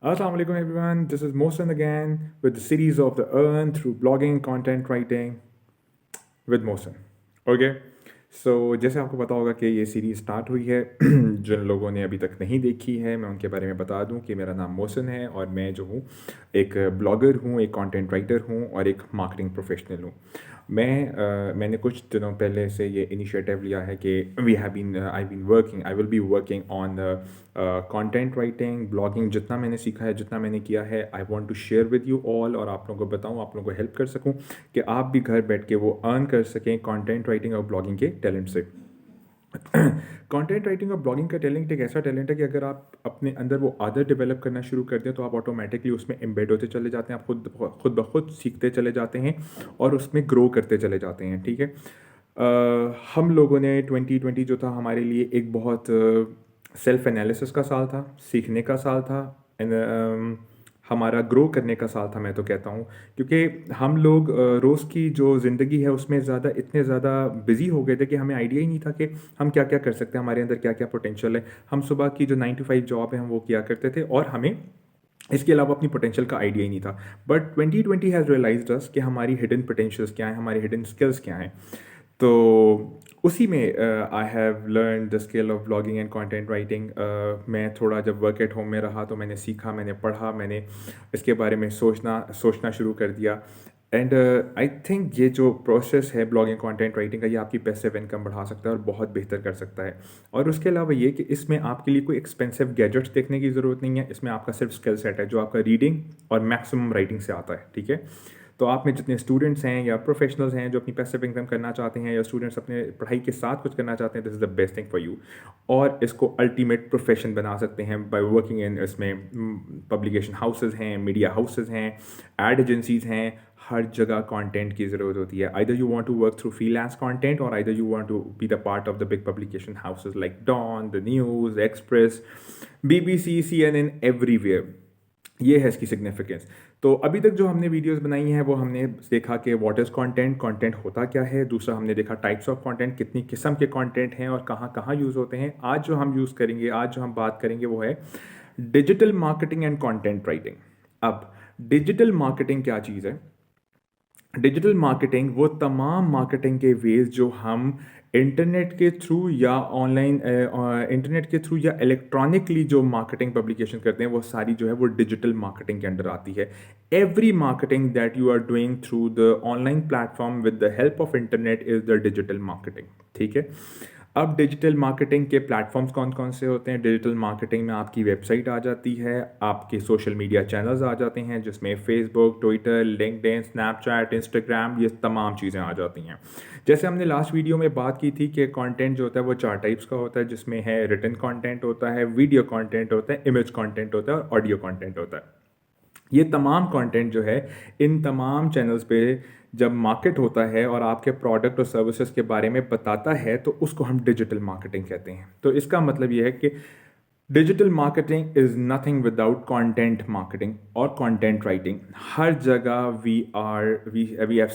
Assalamu alaikum everyone. This is Mohsen again with the series of the Earn through blogging, content writing with Mohsen. Okay so जैसे आपको पता होगा कि ये series start हुई है जिन लोगों ने अभी तक नहीं देखी है मैं उनके बारे में बता दूं कि मेरा नाम मोहसिन है और मैं जो हूँ एक ब्लॉगर हूँ, एक कंटेंट राइटर हूँ और एक मार्केटिंग प्रोफेशनल हूँ। मैंने कुछ दिनों पहले से ये इनिशिएटिव लिया है कि we have been I been working I will be working on content writing blogging. जितना मैंने सीखा है, जितना मैंने किया है, I want to share with you all और आप लोगों को बताऊं, आप लोगों को हेल्प कर सकूं कि आप भी घर बैठ के वो अर्न कर सकें कंटेंट राइटिंग और ब्लॉगिंग के टैलेंट से। कंटेंट राइटिंग और ब्लॉगिंग का टैलेंट एक ऐसा टैलेंट है कि अगर आप अपने अंदर वो आदत डेवलप करना शुरू कर दें तो आप ऑटोमेटिकली उसमें एम्बेड होते चले जाते हैं, आप खुद ब खुद सीखते चले जाते हैं और उसमें ग्रो करते चले जाते हैं। ठीक है। हम लोगों ने 2020 जो था हमारे लिए एक बहुत सेल्फ एनालिसिस का साल था, सीखने का साल था एंड हमारा ग्रो करने का साल था, मैं तो कहता हूँ। क्योंकि हम लोग रोज़ की जो ज़िंदगी है उसमें इतने ज़्यादा बिजी हो गए थे कि हमें आइडिया ही नहीं था कि हम क्या क्या कर सकते हैं, हमारे अंदर क्या क्या पोटेंशियल है। हम सुबह की जो 9 to 5 जॉब है हम वो किया करते थे और हमें इसके अलावा अपनी पोटेंशियल का आइडिया ही नहीं था। बट 2020 हैज़ रियलाइज्ड अस कि हमारी हिडन पोटेंशियल्स क्या हैं, हमारी हिडन स्किल्स क्या हैं। तो उसी में I have learn the skill of blogging and content writing. मैं थोड़ा जब वर्क एट होम में रहा तो मैंने सीखा, मैंने पढ़ा, मैंने इसके बारे में सोचना शुरू कर दिया। एंड आई थिंक ये जो प्रोसेस है ब्लॉगिंग कंटेंट राइटिंग का, ये आपकी पैसिव इनकम बढ़ा सकता है और बहुत बेहतर कर सकता है। और उसके अलावा ये कि इसमें आपके लिए कोई एक्सपेंसिव गैजेट्स देखने की ज़रूरत नहीं है, इसमें आपका सिर्फ स्किल सेट है जो आपका रीडिंग और मैक्सिमम राइटिंग से आता है। ठीक है। तो आप में जितने स्टूडेंट्स हैं या प्रोफेशनल्स हैं जो अपनी पैसिव इनकम करना चाहते हैं या स्टूडेंट्स अपने पढ़ाई के साथ कुछ करना चाहते हैं, this is the best thing for you. और इसको अल्टीमेट प्रोफेशन बना सकते हैं बाय वर्किंग इन इसमें पब्लिकेशन हाउसेज हैं, मीडिया हाउसेज हैं, एड एजेंसीज हैं। हर जगह कंटेंट की ज़रूरत होती है। Either you want to work through freelance content और either you want to be the part of the big publication houses like Dawn, the News, Express, BBC, CNN, everywhere. ये है इसकी सिग्निफिकेंस। तो अभी तक जो हमने वीडियोस बनाई हैं वो हमने देखा कि व्हाट इज़ कंटेंट, कंटेंट होता क्या है। दूसरा हमने देखा टाइप्स ऑफ कंटेंट, कितनी किस्म के कंटेंट हैं और कहाँ कहाँ यूज़ होते हैं। आज जो हम यूज़ करेंगे, आज जो हम बात करेंगे वो है digital marketing and content writing. अब डिजिटल मार्केटिंग क्या चीज़ है? डिजिटल मार्केटिंग वो तमाम मार्केटिंग के वेज जो हम इंटरनेट के थ्रू या ऑनलाइन इंटरनेट के थ्रू या इलेक्ट्रॉनिकली जो मार्केटिंग पब्लिकेशन करते हैं वो सारी जो है वो डिजिटल मार्केटिंग के अंडर आती है। Every marketing that you are doing through the online platform with the help of internet is the digital marketing. ठीक है। अब डिजिटल मार्केटिंग के प्लेटफॉर्म्स कौन कौन से होते हैं? डिजिटल मार्केटिंग में आपकी वेबसाइट आ जाती है, आपके सोशल मीडिया चैनल्स आ जाते हैं जिसमें Facebook, Twitter, LinkedIn, Snapchat, Instagram, ये तमाम चीज़ें आ जाती हैं। जैसे हमने लास्ट वीडियो में बात की थी कि कंटेंट जो होता है वो 4 टाइप्स का होता है, जिसमें है रिटन कंटेंट होता है, वीडियो कंटेंट होता है, इमेज कंटेंट होता है और ऑडियो कंटेंट होता है। ये तमाम कंटेंट जो है इन तमाम चैनल्स पे जब मार्केट होता है और आपके प्रोडक्ट और सर्विसेज के बारे में बताता है तो उसको हम डिजिटल मार्केटिंग कहते हैं। तो इसका मतलब ये है कि digital marketing is nothing without content marketing और कंटेंट राइटिंग। हर जगह वी हैव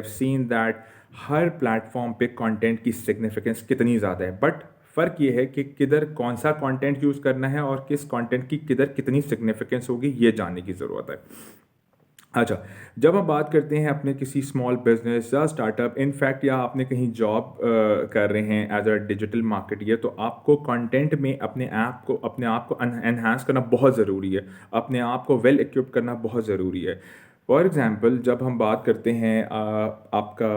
सीन दैट हर प्लेटफॉर्म पे कंटेंट की सिग्निफिकेंस कितनी ज़्यादा है। बट फ़र्क ये है कि किधर कौन सा कंटेंट यूज़ करना है और किस कंटेंट की किधर कितनी सिग्निफिकेंस होगी, ये जानने की ज़रूरत है। अच्छा, जब हम बात करते हैं अपने किसी स्मॉल बिजनेस या स्टार्टअप, इनफैक्ट या आपने कहीं जॉब कर रहे हैं एज अ डिजिटल मार्केटियर, तो आपको कंटेंट में अपने आप को एनहांस करना बहुत ज़रूरी है, अपने आप को वेल इक्विप करना बहुत ज़रूरी है। फॉर एग्ज़ाम्पल जब हम बात करते हैं आपका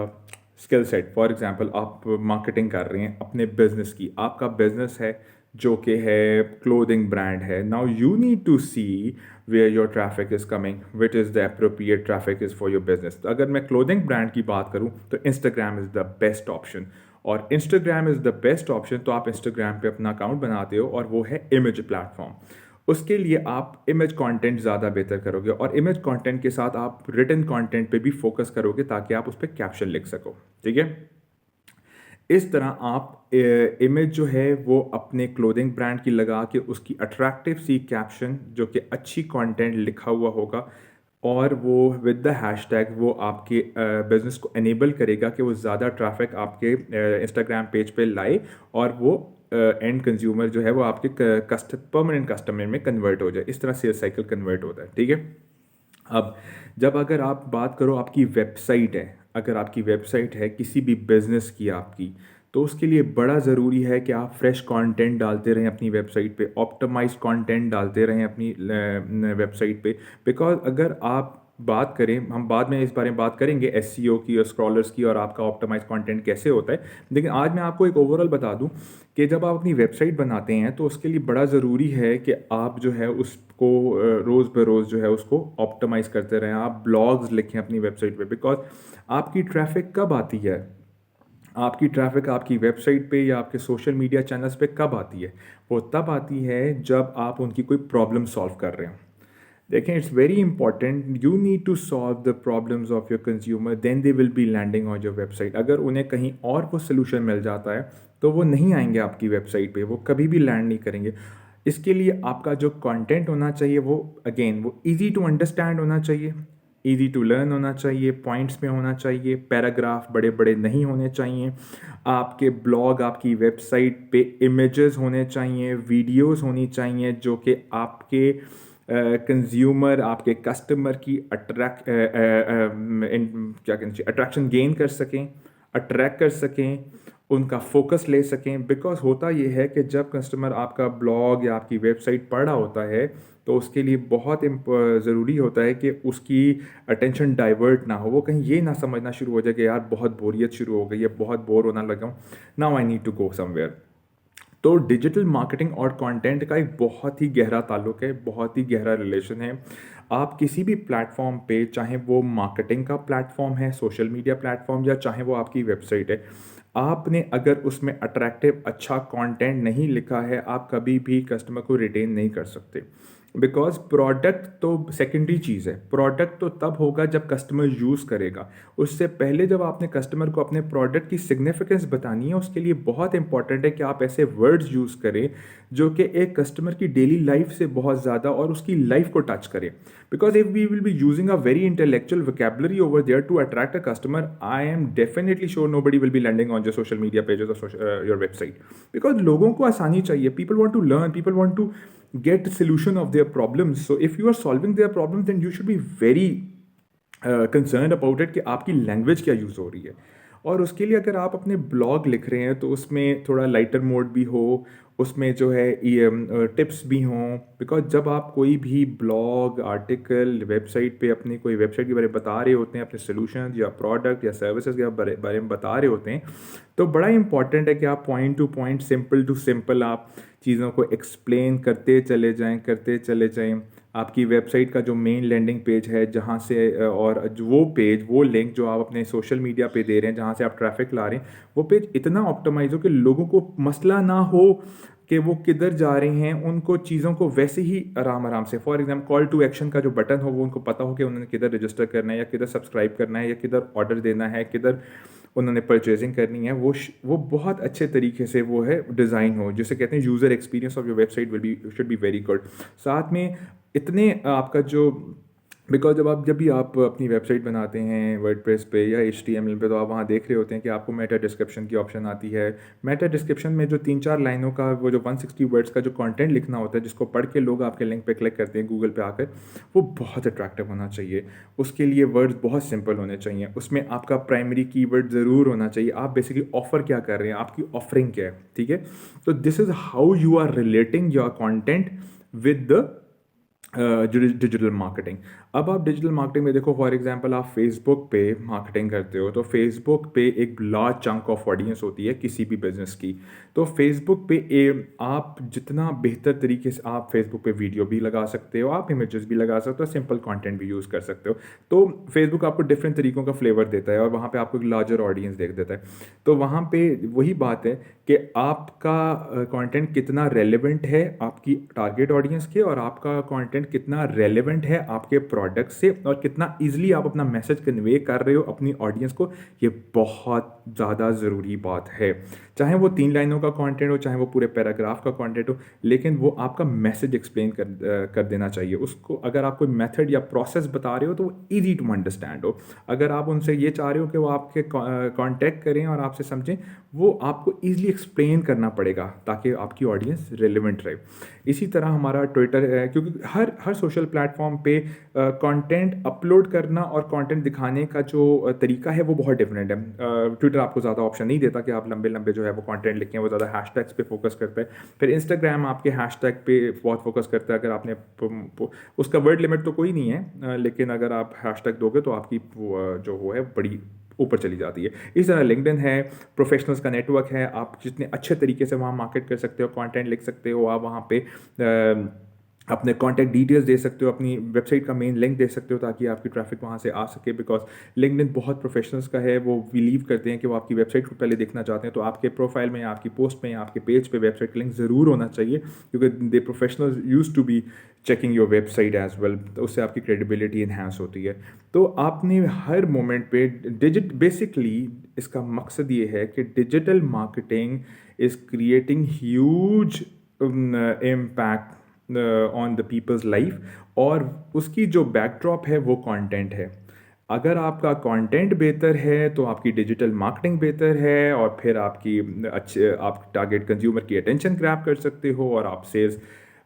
स्किल सेट, फॉर एग्ज़ाम्पल आप मार्केटिंग कर रहे हैं अपने बिजनेस की, आपका बिजनेस है जो कि है क्लोथिंग ब्रांड है। Now you need to see where your traffic is coming, which is the appropriate traffic is for your business. तो अगर मैं क्लोथिंग ब्रांड की बात करूँ तो Instagram is the best option. और Instagram is the best option, तो आप इंस्टाग्राम पे अपना अकाउंट बनाते हो और वो है इमेज प्लेटफॉर्म। उसके लिए आप इमेज कंटेंट ज़्यादा बेहतर करोगे और इमेज कंटेंट के साथ आप रिटन कंटेंट पे भी फोकस करोगे ताकि आप उस पर कैप्शन लिख सको। ठीक है। इस तरह आप इमेज जो है वो अपने क्लोथिंग ब्रांड की लगा के उसकी अट्रैक्टिव सी कैप्शन जो कि अच्छी कंटेंट लिखा हुआ होगा और वो विद द हैशटैग वो आपके बिजनेस को एनेबल करेगा कि वो ज़्यादा ट्रैफिक आपके इंस्टाग्राम पेज पे लाए और वो एंड कंज्यूमर जो है वो आपके परमानेंट कस्टमर में कन्वर्ट हो जाए। इस तरह सेल्स साइकिल कन्वर्ट होता है, ठीक है। अब जब अगर आप बात करो आपकी वेबसाइट है, अगर आपकी वेबसाइट है किसी भी बिजनेस की आपकी, तो उसके लिए बड़ा ज़रूरी है कि आप फ्रेश कंटेंट डालते रहें अपनी वेबसाइट पे, ऑप्टिमाइज्ड कंटेंट डालते रहें अपनी वेबसाइट पे। बिकॉज अगर आप बात करें, हम बाद में इस बारे में बात करेंगे एसईओ की और स्क्रॉलर्स की और आपका ऑप्टिमाइज कंटेंट कैसे होता है, लेकिन आज मैं आपको एक ओवरऑल बता दूं कि जब आप अपनी वेबसाइट बनाते हैं तो उसके लिए बड़ा ज़रूरी है कि आप जो है उसको रोज़ बरोज़ जो है उसको ऑप्टिमाइज़ करते रहें। आप ब्लॉग्स लिखें अपनी वेबसाइट पे, बिकॉज आपकी ट्रैफिक कब आती है, आपकी ट्रैफिक आपकी वेबसाइट पे या आपके सोशल मीडिया चैनल्स पे कब आती है? वो तब आती है जब आप उनकी कोई प्रॉब्लम सॉल्व कर रहे हो। देखें, it's very important, you need to solve the problems of your consumer, then they will be landing on your website. अगर उन्हें कहीं और वो सोल्यूशन मिल जाता है तो वो नहीं आएंगे आपकी वेबसाइट पे, वो कभी भी लैंड नहीं करेंगे। इसके लिए आपका जो कंटेंट होना चाहिए वो अगेन वो इजी टू अंडरस्टैंड होना चाहिए, इजी टू लर्न होना चाहिए, पॉइंट्स में होना चाहिए, पैराग्राफ बड़े बड़े नहीं होने चाहिए। आपके ब्लॉग, आपकी वेबसाइट पे इमेजेस होने चाहिए, वीडियोस होनी चाहिए जो कि आपके कंज्यूमर, आपके कस्टमर की क्या कहना चाहिए, अट्रैक्शन गेन कर सकें, अट्रैक्ट कर सकें, उनका फोकस ले सकें। बिकॉज होता ये है कि जब कस्टमर आपका ब्लॉग या आपकी वेबसाइट पढ़ रहा होता है तो उसके लिए बहुत ज़रूरी होता है कि उसकी अटेंशन डाइवर्ट ना हो, वो कहीं ये ना समझना शुरू हो जाए कि यार बहुत बोरियत शुरू हो गई है, बहुत बोर होना लगा हूँ, now I need to go somewhere. तो डिजिटल मार्केटिंग और कंटेंट का एक बहुत ही गहरा ताल्लुक है, बहुत ही गहरा रिलेशन है। आप किसी भी प्लेटफॉर्म पे, चाहे वो मार्केटिंग का प्लेटफॉर्म है, सोशल मीडिया प्लेटफॉर्म, या चाहे वो आपकी वेबसाइट है, आपने अगर उसमें अट्रैक्टिव अच्छा कंटेंट नहीं लिखा है, आप कभी भी कस्टमर को रिटेन नहीं कर सकते। बिकॉज प्रोडक्ट तो सेकेंडरी चीज़ है, प्रोडक्ट तो तब होगा जब कस्टमर यूज़ करेगा। उससे पहले जब आपने कस्टमर को अपने प्रोडक्ट की सिग्निफिकेंस बतानी है, उसके लिए बहुत इंपॉर्टेंट है कि आप ऐसे वर्ड्स यूज़ करें जो कि एक कस्टमर की डेली लाइफ से बहुत ज़्यादा और उसकी लाइफ को टच करें। Because if we will be using a very intellectual vocabulary over there to attract a customer, I am definitely sure nobody will be landing on your social media pages और your website. Because लोगों को आसानी चाहिए, people want to learn, people want to get solution of their problems. So if you are solving their problems, then you should be very concerned about it कि आपकी language क्या use हो रही है। और उसके लिए अगर आप अपने ब्लॉग लिख रहे हैं तो उसमें थोड़ा लाइटर मोड भी हो, उसमें जो है टिप्स भी हों। बिकॉज जब आप कोई भी ब्लॉग, आर्टिकल, वेबसाइट पे अपनी कोई वेबसाइट के बारे में बता रहे होते हैं, अपने सोल्यूशन या प्रोडक्ट या सर्विसेज के बारे में बता रहे होते हैं, तो बड़ा इंपॉर्टेंट है कि आप point to point, simple to simple आप चीज़ों को एक्सप्लेन करते चले जाएं, करते चले जाएं। आपकी वेबसाइट का जो मेन लैंडिंग पेज है, जहाँ से और जो वो पेज, वो लिंक जो आप अपने सोशल मीडिया पे दे रहे हैं, जहाँ से आप ट्रैफिक ला रहे हैं, वो पेज इतना ऑप्टिमाइज हो कि लोगों को मसला ना हो कि वो किधर जा रहे हैं, उनको चीज़ों को वैसे ही आराम आराम से, for example call to action का जो बटन हो वो उनको पता हो कि उन्होंने किधर रजिस्टर करना है या किधर सब्सक्राइब करना है या किधर ऑर्डर देना है, किधर उन्होंने परचेजिंग करनी है। वो बहुत अच्छे तरीके से वो है डिज़ाइन हो, जिसे कहते हैं user experience of your website will be should be very good. साथ में इतने आपका जो, बिकॉज जब भी आप अपनी वेबसाइट बनाते हैं वर्डप्रेस पे या HTML पे, तो आप वहाँ देख रहे होते हैं कि आपको मेटा डिस्क्रिप्शन की ऑप्शन आती है। मेटा डिस्क्रिप्शन में जो 3-4 लाइनों का वो जो 160 वर्ड्स का जो कंटेंट लिखना होता है, जिसको पढ़ के लोग आपके लिंक पे क्लिक करते हैं गूगल पे आकर, वो बहुत अट्रैक्टिव होना चाहिए। उसके लिए वर्ड्स बहुत सिंपल होने चाहिए, उसमें आपका प्राइमरी कीवर्ड ज़रूर होना चाहिए। आप बेसिकली ऑफर क्या कर रहे हैं, आपकी ऑफरिंग क्या है, ठीक है। तो this is how you are relating your content with the digital marketing. अब आप डिजिटल मार्केटिंग में देखो, फॉर एग्जांपल आप फेसबुक पे मार्केटिंग करते हो, तो फेसबुक पे एक लार्ज चंक ऑफ ऑडियंस होती है किसी भी बिजनेस की। तो फेसबुक पे आप जितना बेहतर तरीके से, आप फेसबुक पे वीडियो भी लगा सकते हो, आप इमेजेस भी लगा सकते हो, सिंपल कंटेंट भी यूज़ कर सकते हो। तो फेसबुक आपको डिफरेंट तरीकों का फ्लेवर देता है और वहाँ पे आपको एक लार्जर ऑडियंस देख देता है। तो वहाँ पे वही बात है कि आपका कंटेंट कितना रेलिवेंट है आपकी टारगेट ऑडियंस के, और आपका कंटेंट कंटेंट कितना रेलेवेंट है आपके प्रोडक्ट से और कितना ईजिली आप अपना मैसेज कन्वे कर रहे हो अपनी ऑडियंस को, ये बहुत ज़्यादा ज़रूरी बात है। चाहे वो 3 लाइनों का कंटेंट हो, चाहे वो पूरे पैराग्राफ का कंटेंट हो, लेकिन वो आपका मैसेज एक्सप्लेन कर देना चाहिए उसको। अगर आप कोई मेथड या प्रोसेस बता रहे हो तो वो ईजी टू अंडरस्टैंड हो। अगर आप उनसे ये चाह रहे हो कि वो आपके कांटेक्ट करें और आपसे समझें, वो आपको ईजिली एक्सप्लेन करना पड़ेगा ताकि आपकी ऑडियंस रेलिवेंट रहे। इसी तरह हमारा ट्विटर है, क्योंकि हर सोशल प्लेटफॉर्म पे कंटेंट अपलोड करना और कंटेंट दिखाने का जो तरीका है वो बहुत डिफरेंट है। ट्विटर आपको ज़्यादा ऑप्शन नहीं देता कि आप लंबे लंबे जो है वो कंटेंट लिखें, वो ज़्यादा हैशटैग्स पे फोकस करता है। फिर इंस्टाग्राम आपके हैशटैग पे बहुत फोकस करता है। अगर आपने उसका वर्ड लिमिट तो कोई नहीं है, लेकिन अगर आप हैशटैग दोगे तो आपकी जो वो है बड़ी ऊपर चली जाती है। इस तरह लिंक्डइन है, प्रोफेशनल्स का नेटवर्क है, आप जितने अच्छे तरीके से वहाँ मार्केट कर सकते हो, कंटेंट लिख सकते हो, आप वहाँ पे अपने कॉन्टैक्ट डिटेल्स दे सकते हो, अपनी वेबसाइट का मेन लिंक दे सकते हो ताकि आपकी ट्रैफिक वहाँ से आ सके। बिकॉज लिंक्डइन बहुत प्रोफेशनल्स का है, वो बिलीव करते हैं कि वो आपकी वेबसाइट को पहले देखना चाहते हैं। तो आपके प्रोफाइल में, आपकी पोस्ट में, आपके पेज पे वेबसाइट का लिंक ज़रूर होना चाहिए, क्योंकि they professionals use to be checking your website as well. तो उससे आपकी क्रेडिबिलिटी इन्हांस होती है। तो आपने हर मोमेंट पे बेसिकली इसका मकसद ये है कि digital marketing is creating huge impact on the people's life, और उसकी जो बैकड्रॉप है वो कंटेंट है। अगर आपका कंटेंट बेहतर है तो आपकी डिजिटल मार्केटिंग बेहतर है, और फिर आपकी आप टारगेट कंज्यूमर की अटेंशन ग्रैब कर सकते हो, और आप सेल्स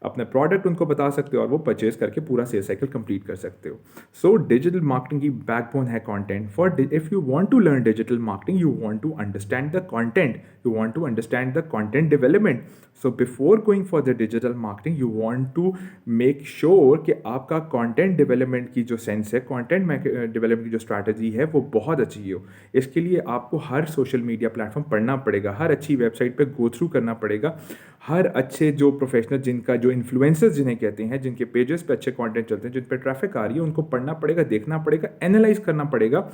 अपने प्रोडक्ट उनको बता सकते हो, और वो परचेज करके पूरा सेल्स साइकिल कंप्लीट कर सकते हो। सो डिजिटल मार्केटिंग की बैकबोन है content. For if you want to learn digital marketing, you want to understand the content, you want to understand the content development. So before going for the digital marketing, you want to make sure कि आपका content development की जो sense है, content development की जो strategy है, वो बहुत अच्छी हो। इसके लिए आपको हर सोशल मीडिया प्लेटफॉर्म पढ़ना पड़ेगा, हर अच्छी वेबसाइट पे गो थ्रू करना पड़ेगा, हर अच्छे जो प्रोफेशनल, जिनका जो इन्फ्लुएंसर्स जिन्हें कहते हैं, जिनके पेजेस पे अच्छे कंटेंट चलते हैं, जिन पे ट्रैफिक आ रही है, उनको पढ़ना पड़ेगा, देखना पड़ेगा, एनालाइज करना पड़ेगा।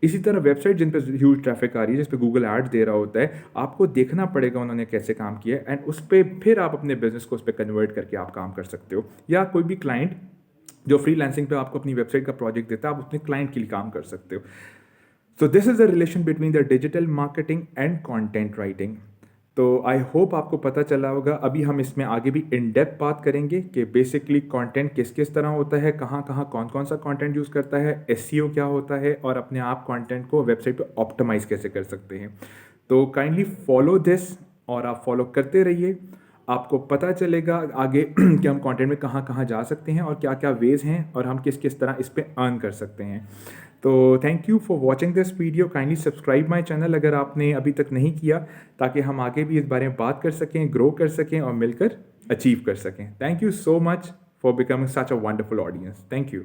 इसी तरह वेबसाइट जिन पे ह्यूज ट्रैफिक आ रही है, जिस पे गूगल एड्स दे रहा होता है, आपको देखना पड़ेगा उन्होंने कैसे काम किया है, एंड उस पर फिर आप अपने बिजनेस को उस पर कन्वर्ट करके आप काम कर सकते हो। या कोई भी क्लाइंट जो फ्रीलांसिंग पे आपको अपनी वेबसाइट का प्रोजेक्ट देता है, आप अपने क्लाइंट के लिए काम कर सकते हो। So this is the relation between the digital marketing and content writing. तो आई होप आपको पता चला होगा। अभी हम इसमें आगे भी इन डेप्थ बात करेंगे कि बेसिकली कंटेंट किस किस तरह होता है, कहाँ कहाँ कौन कौन सा कंटेंट यूज़ करता है, एसईओ क्या होता है, और अपने आप कंटेंट को वेबसाइट पे ऑप्टिमाइज कैसे कर सकते हैं। तो काइंडली फॉलो दिस, और आप फॉलो करते रहिए। आपको पता चलेगा आगे कि हम कंटेंट में कहाँ कहाँ जा सकते हैं, और क्या क्या वेज हैं, और हम किस किस तरह इस पर अर्न कर सकते हैं। तो thank you for watching this video. Kindly subscribe my channel अगर आपने अभी तक नहीं किया, ताकि हम आगे भी इस बारे में बात कर सकें, ग्रो कर सकें, और मिलकर अचीव कर सकें। Thank you so much for becoming such a wonderful audience. Thank you.